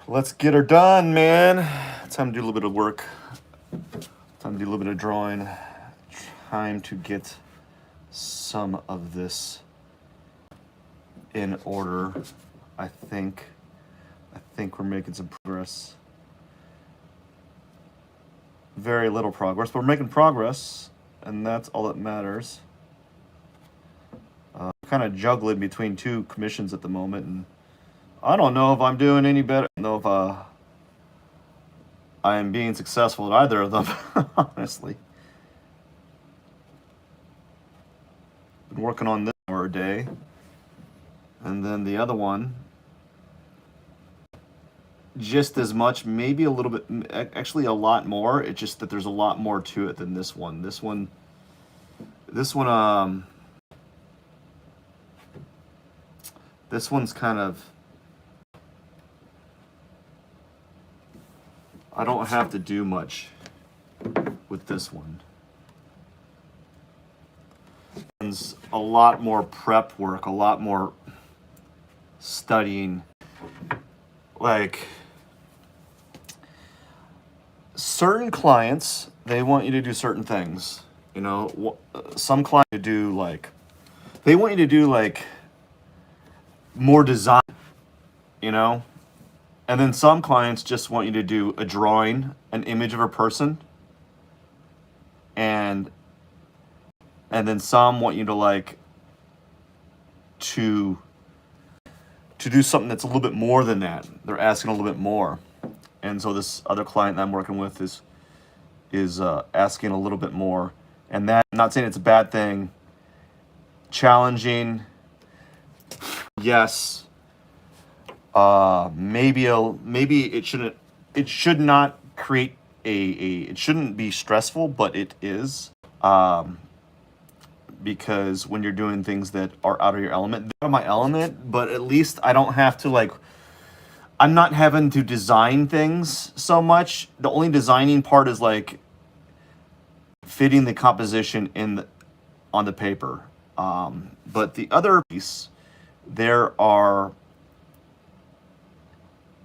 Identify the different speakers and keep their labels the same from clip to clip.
Speaker 1: Let's get her done, man. Time to do a little bit of work. Time to do a little bit of drawing. Time to get some of this in order. I think we're making some progress. Very little progress, but we're making progress, and that's all that matters. Kind of juggling between two commissions at the moment, and I don't know if I'm doing any better. I don't know if I am being successful at either of them, honestly. Been working on this for a day, and then the other one just as much, maybe a little bit, actually a lot more. It's just that there's a lot more to it than this one. This one's kind of, I don't have to do much with this one. It's a lot more prep work, a lot more studying. Like, certain clients, they want you to do certain things. You know, some clients they want you to do like more design, you know? And then some clients just want you to do a drawing, an image of a person. And then some want you to do something that's a little bit more than that. They're asking a little bit more. And so this other client that I'm working with is asking a little bit more. And that, I'm not saying it's a bad thing. Challenging, yes. Maybe it shouldn't. It should not create it shouldn't be stressful, but it is. Because when you're doing things that are out of your element, they're out of my element, but at least I don't have to I'm not having to design things so much. The only designing part is fitting the composition on the paper. But the other piece, there are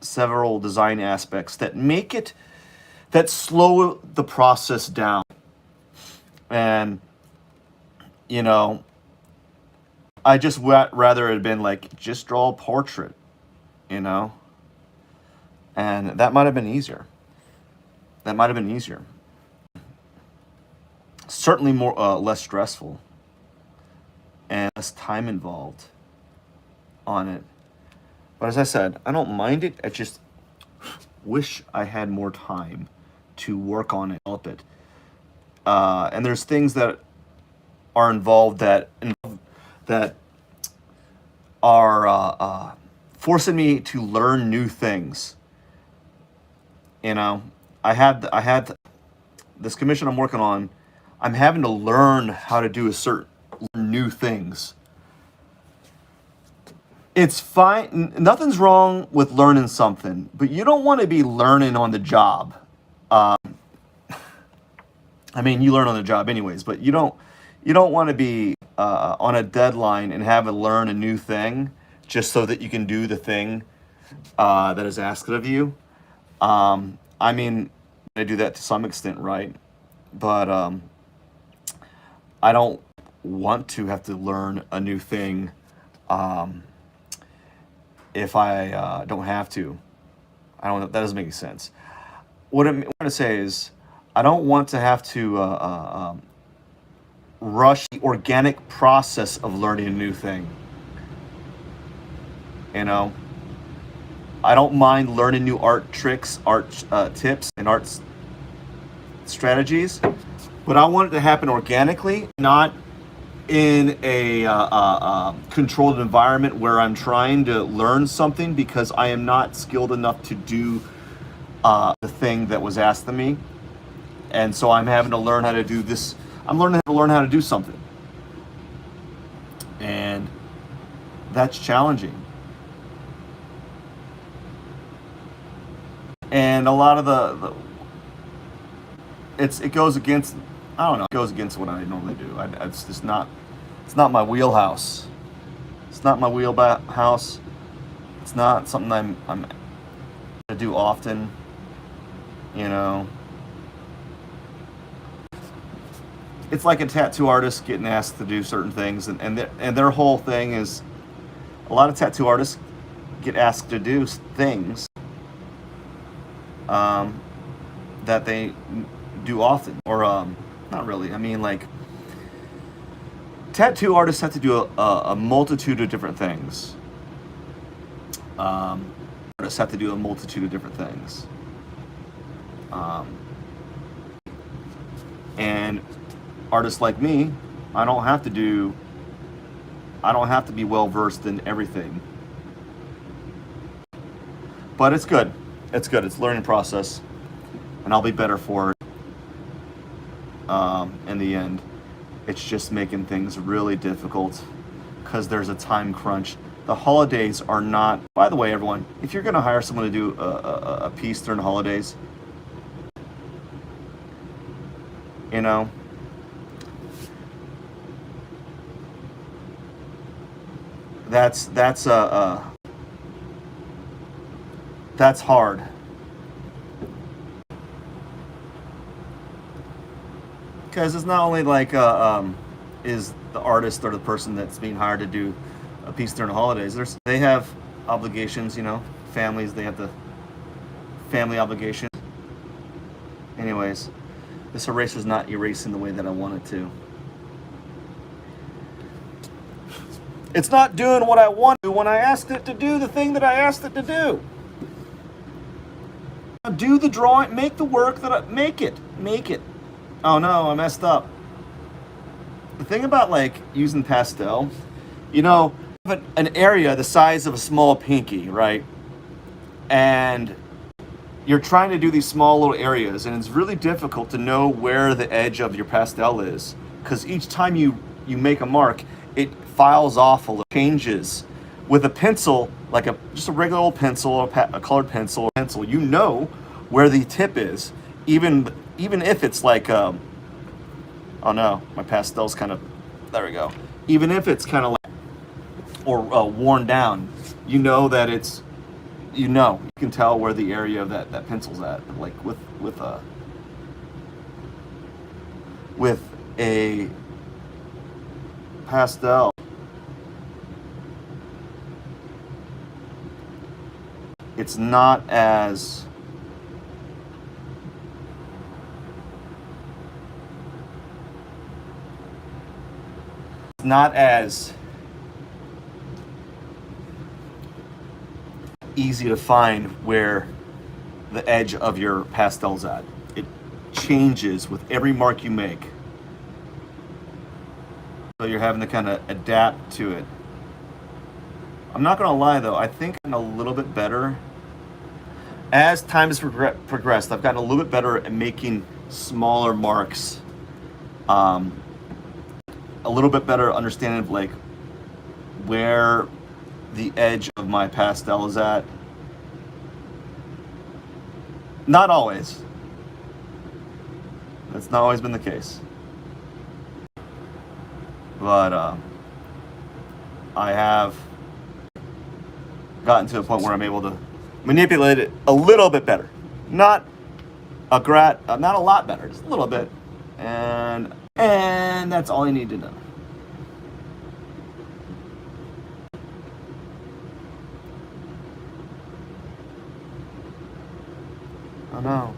Speaker 1: several design aspects that slow the process down. And, you know, I just rather it had been just draw a portrait, you know? And that might have been easier. Certainly more, less stressful and less time involved on it. But as I said, I don't mind it. I just wish I had more time to work on it, develop it. And there's things that are involved that are forcing me to learn new things. You know, I had this commission I'm working on. I'm having to learn how to do certain new things. It's fine. Nothing's wrong with learning something, but you don't want to be learning on the job. I mean, you learn on the job anyways, but you don't want to be on a deadline and have to learn a new thing just so that you can do the thing that is asked of you. I mean, I do that to some extent, right? But I don't want to have to learn a new thing if I don't have to. I don't know. That doesn't make any sense. What I'm trying to say is, I don't want to have to rush the organic process of learning a new thing. You know, I don't mind learning new art tricks, art tips, and art strategies, but I want it to happen organically, not in a controlled environment where I'm trying to learn something because I am not skilled enough to do the thing that was asked of me. And so I'm having to learn how to do this. I'm learning how to learn how to do something. And that's challenging. And a lot of it goes against, I don't know, it goes against what I normally do. It's just not, it's not my wheelhouse. It's not my wheelhouse. It's not something I'm to do often, you know. It's like a tattoo artist getting asked to do certain things, and their whole thing is, a lot of tattoo artists get asked to do things that they do often, or not really. I mean, like, tattoo artists have to do a multitude of different things. Artists have to do a multitude of different things. And artists like me, I don't have to be well versed in everything. But it's good. It's good. It's a learning process. And I'll be better for it in the end. It's just making things really difficult because there's a time crunch. The holidays are not, by the way, everyone, if you're going to hire someone to do a piece during the holidays, you know, that's hard. Because it's not only like is the artist or the person that's being hired to do a piece during the holidays. They have obligations, you know, families. They have the family obligations. Anyways, this eraser's not erasing the way that I want it to. It's not doing what I want to when I asked it to do the thing that I asked it to do. Do the drawing, make the work that make it. Oh no, I messed up. The thing about like using pastel, you know, an area the size of a small pinky, right? And you're trying to do these small little areas, and it's really difficult to know where the edge of your pastel is, because each time you make a mark, it files off a little, changes. With a pencil, like just a regular old pencil, a colored pencil, you know where the tip is, even if it's like, oh no, my pastel's kind of, there we go. Even if it's kind of like, or worn down, you know that it's, you can tell where the area of that pencil's at. Like with a pastel, it's not as easy to find where the edge of your pastel's at. It changes with every mark you make. So you're having to kind of adapt to it. I'm not gonna lie though, I think I'm a little bit better. As time has progressed, I've gotten a little bit better at making smaller marks. A little bit better understanding of like where the edge of my pastel is at. Not always. That's not always been the case. But I have gotten to a point where I'm able to manipulate it a little bit better. Not a lot better, just a little bit. And that's all I need to know. I know.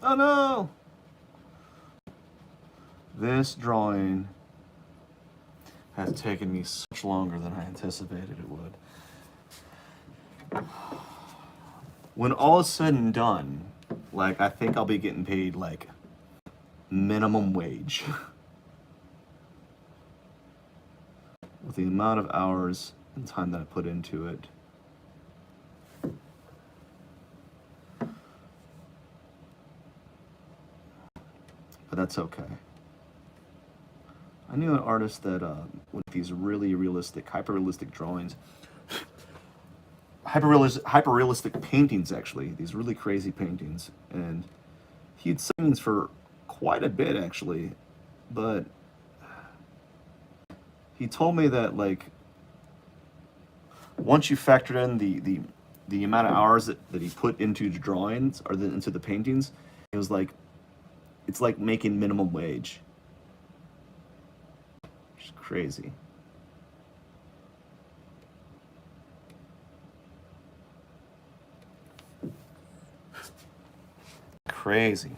Speaker 1: Oh no! This drawing has taken me so much longer than I anticipated it would. When all is said and done, like, I think I'll be getting paid like minimum wage with the amount of hours and time that I put into it. But that's okay. I knew an artist that with these really realistic, hyper-realistic drawings, hyper-realistic paintings, actually, these really crazy paintings, and he had paintings for quite a bit, actually, but he told me that, like, once you factor in the amount of hours that he put into the drawings or into the paintings, it was like, it's like making minimum wage. Which is crazy. Crazy.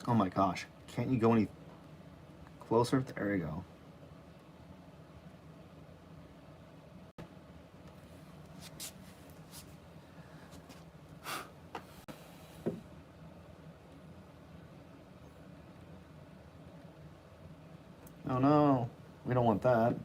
Speaker 1: Oh my gosh. Can't you go any closer? There you go. Oh no, we don't want that.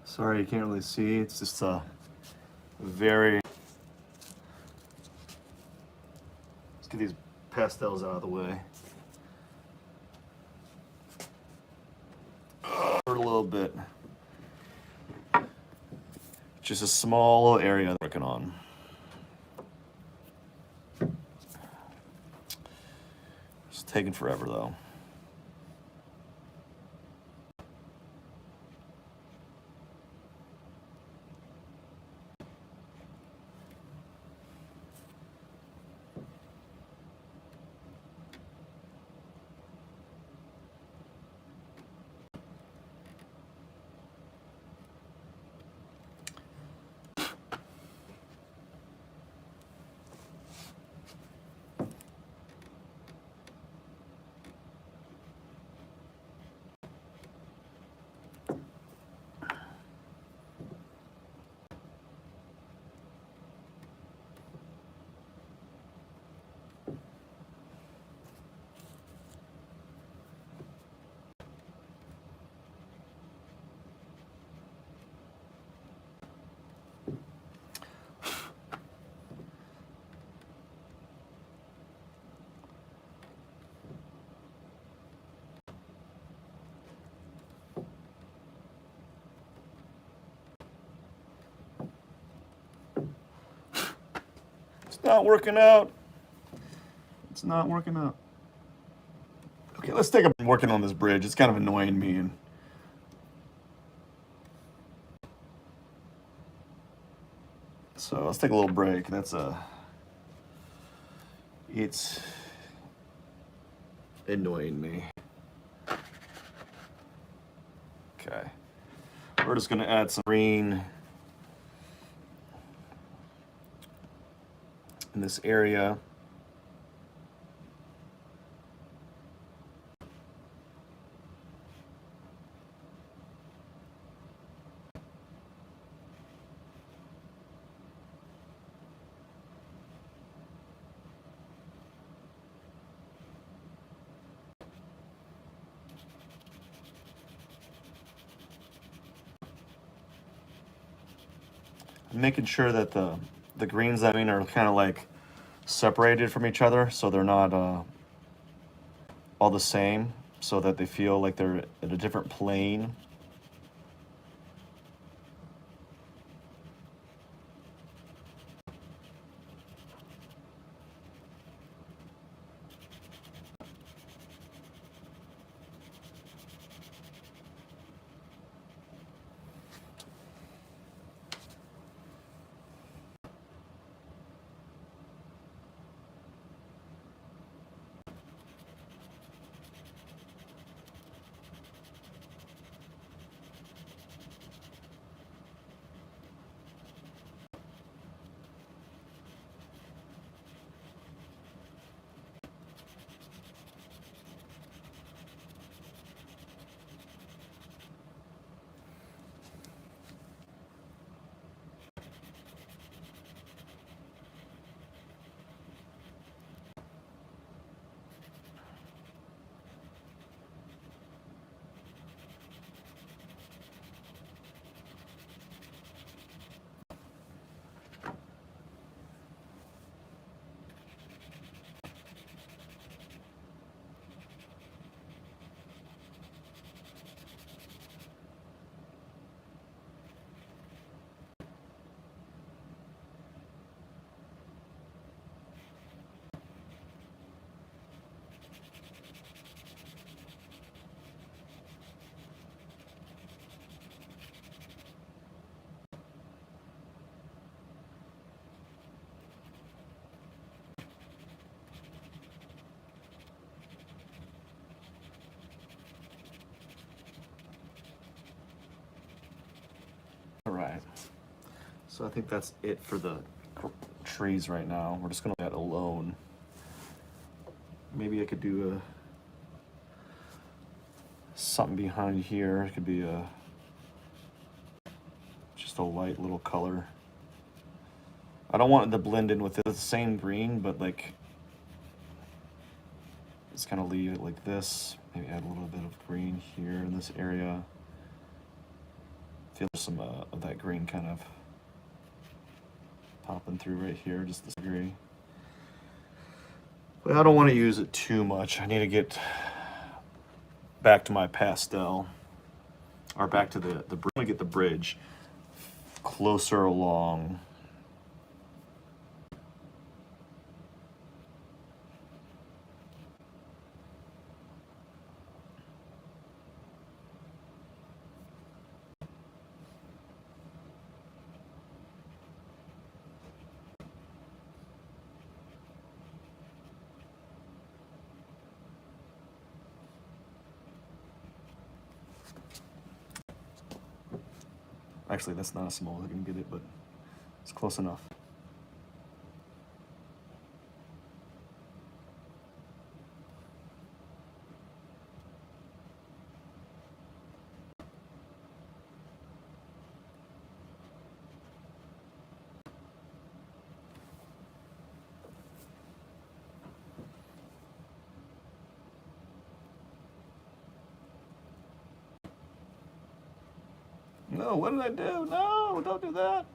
Speaker 1: Sorry, you can't really see. It's just a very... Let's get these pastels out of the way. Hurt a little bit. Just a small area I'm working on. It's taking forever though. It's not working out. It's not working out. Okay, let's take a working on this bridge. It's kind of annoying me. And so let's take a little break. It's annoying me. Okay. We're just gonna add some green in this area. Making sure that the greens I mean are kind of like separated from each other, so they're not all the same, so that they feel like they're at a different plane. right. So I think that's it for the trees right now. We're just gonna let that alone. Maybe I could do something behind here. It could be just a light little color. I don't want it to blend in with the same green, but like, just kind of leave it like this. Maybe add a little bit of green here in this area. Feel some of that green kind of popping through right here, just this gray. But I don't want to use it too much. I need to get back to my pastel, or back to the I'm gonna get the bridge closer along. Actually, that's not as small as I can get it, but it's close enough. No, what did I do? No, don't do that.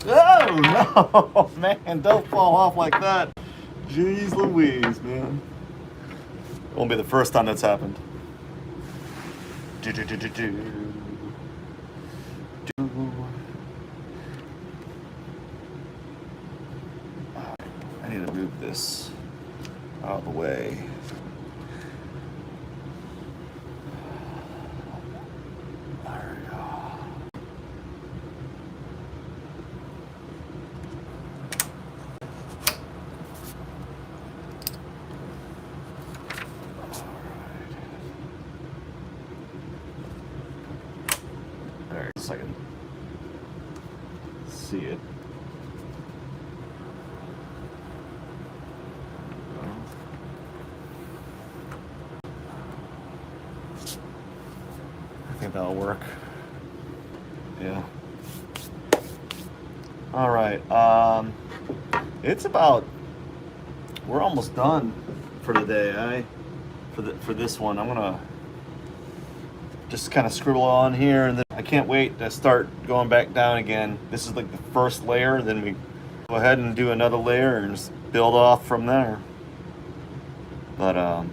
Speaker 1: Oh no, man! Don't fall off like that. Jeez Louise, man. It won't be the first time that's happened. I need to move this out of the way. There we go. There, a second. See it. I think that'll work. Yeah. All right. It's about. We're almost done for today. for this one. I'm gonna just kind of scribble on here, and then I can't wait to start going back down again. This is like the first layer, then we go ahead and do another layer and just build off from there. But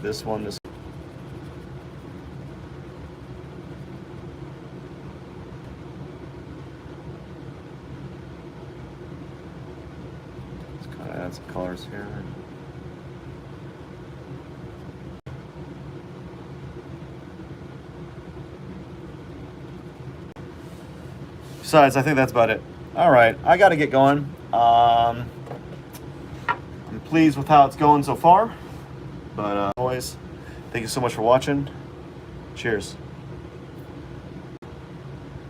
Speaker 1: this one is just kind of add some colors here. Besides, I think that's about it. All right, I got to get going. I'm pleased with how it's going so far, but always, thank you so much for watching. Cheers.